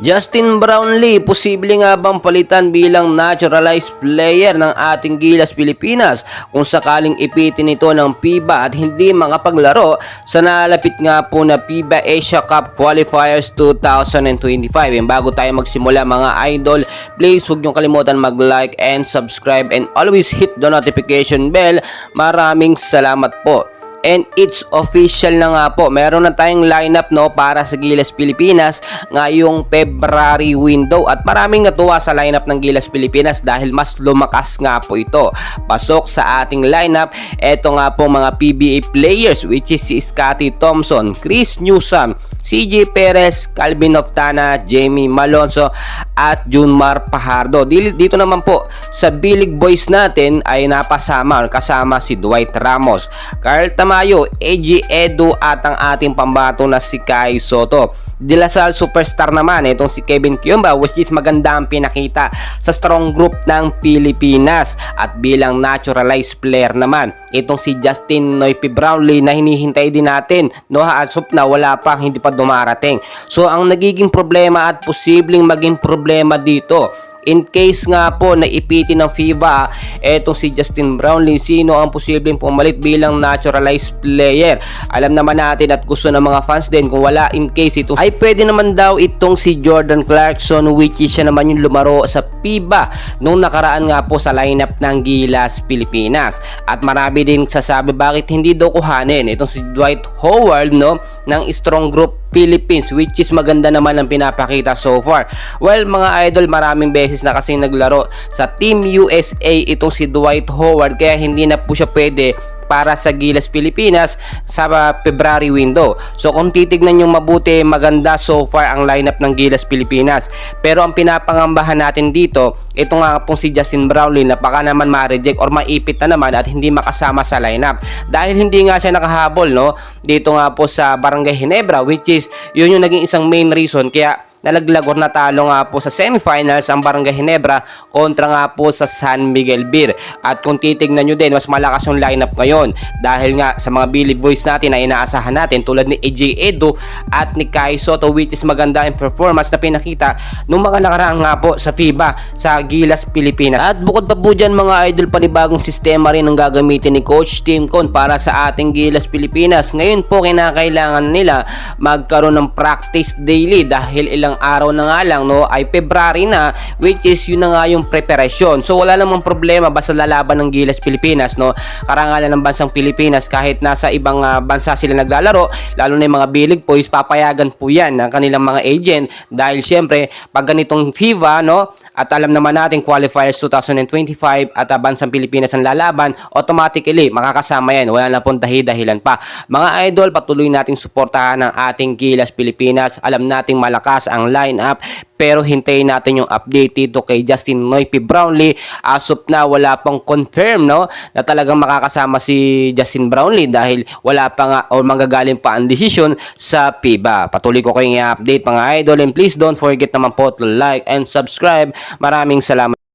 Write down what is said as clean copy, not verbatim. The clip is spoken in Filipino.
Justin Brownlee, posible nga bang palitan bilang naturalized player ng ating Gilas Pilipinas kung sakaling ipitin ito ng FIBA at hindi makapaglaro sa nalapit nga po na FIBA Asia Cup Qualifiers 2025. Bago tayo magsimula mga idol, please huwag niyong kalimutan mag-like and subscribe and always hit the notification bell. Maraming salamat po. And it's official na nga po. Meron na tayong lineup para sa Gilas Pilipinas ngayong February window at maraming natuwa sa lineup ng Gilas Pilipinas dahil mas lumakas nga po ito. Pasok sa ating lineup, eto nga po mga PBA players which is si Scotty Thompson, Chris Newsome, CJ Perez, Calvin Oftana, Jamie Malonzo at Junmar Pajardo. Dito naman po sa Bilig Boys natin ay kasama si Dwight Ramos, Carl Tamayo, AJ Edu at ang ating pambato na si Kai Soto. De La Salle superstar naman itong si Kevin Kiumba, which is maganda ang pinakita sa strong group ng Pilipinas. At bilang naturalized player naman itong si Justin Noype Brownlee na hinihintay din natin, asop na wala pa, hindi pa dumarating. So ang nagiging problema at posibleng maging problema dito, in case nga po na ipitin ng FIBA etong si Justin Brownlee, sino ang posibleng pumalit bilang naturalized player? Alam naman natin at gusto ng mga fans din, kung wala in case ito ay pwede naman daw itong si Jordan Clarkson, which is siya naman yung lumaro sa FIBA nung nakaraan nga po sa lineup ng Gilas Pilipinas. At marami din sasabi bakit hindi daw kuhanin itong si Dwight Howard ng strong group Philippines, which is maganda naman ang pinapakita so far. Well mga idol, maraming beses na kasi naglaro sa Team USA itong si Dwight Howard, kaya hindi na po siya pwede para sa Gilas Pilipinas sa February window. So kung titignan nyo mabuti, maganda so far ang lineup ng Gilas Pilipinas. Pero ang pinapangambahan natin dito, ito nga pong si Justin Brownlee na baka naman ma-reject or maipit na naman at hindi makasama sa lineup. Dahil hindi nga siya nakahabol dito nga po sa Barangay Ginebra, which is yun yung naging isang main reason kaya nalaglag or natalo nga po sa semifinals ang Barangay Ginebra kontra nga po sa San Miguel Beer. At kung titignan nyo din, mas malakas yung lineup ngayon dahil nga sa mga Billy Boys natin na inaasahan natin tulad ni AJ Edu at ni Kai Soto, which is maganda yung performance na pinakita nung mga nakaraan nga po sa FIBA sa Gilas Pilipinas. At bukod pa po dyan mga idol, panibagong sistema rin ang gagamitin ni Coach Tim Con para sa ating Gilas Pilipinas. Ngayon po kinakailangan nila magkaroon ng practice daily dahil ilang araw na nga lang ay February na, which is yun na nga yung preparasyon. So wala namang problema basta lalaban ng Gilas Pilipinas karangalan ng bansang Pilipinas. Kahit nasa ibang bansa sila naglalaro, lalo na yung mga Bilig Boys, papayagan po yan ng kanilang mga agent dahil syempre pag ganitong FIBA at alam naman natin qualifiers 2025 at bansang Pilipinas ang lalaban, automatically makakasama yan, wala na pong dahilan pa. Mga idol, patuloy nating suportahan ang ating Gilas Pilipinas. Alam nating malakas ang lineup, pero hintayin natin yung update dito kay Justin Noype Brownlee. As of na wala pang confirm na talagang makakasama si Justin Brownlee dahil wala pa nga o manggagaling pa ang decision sa FIBA. Patuloy ko kayong i-update mga idol, and please don't forget naman po to like and subscribe. Maraming salamat.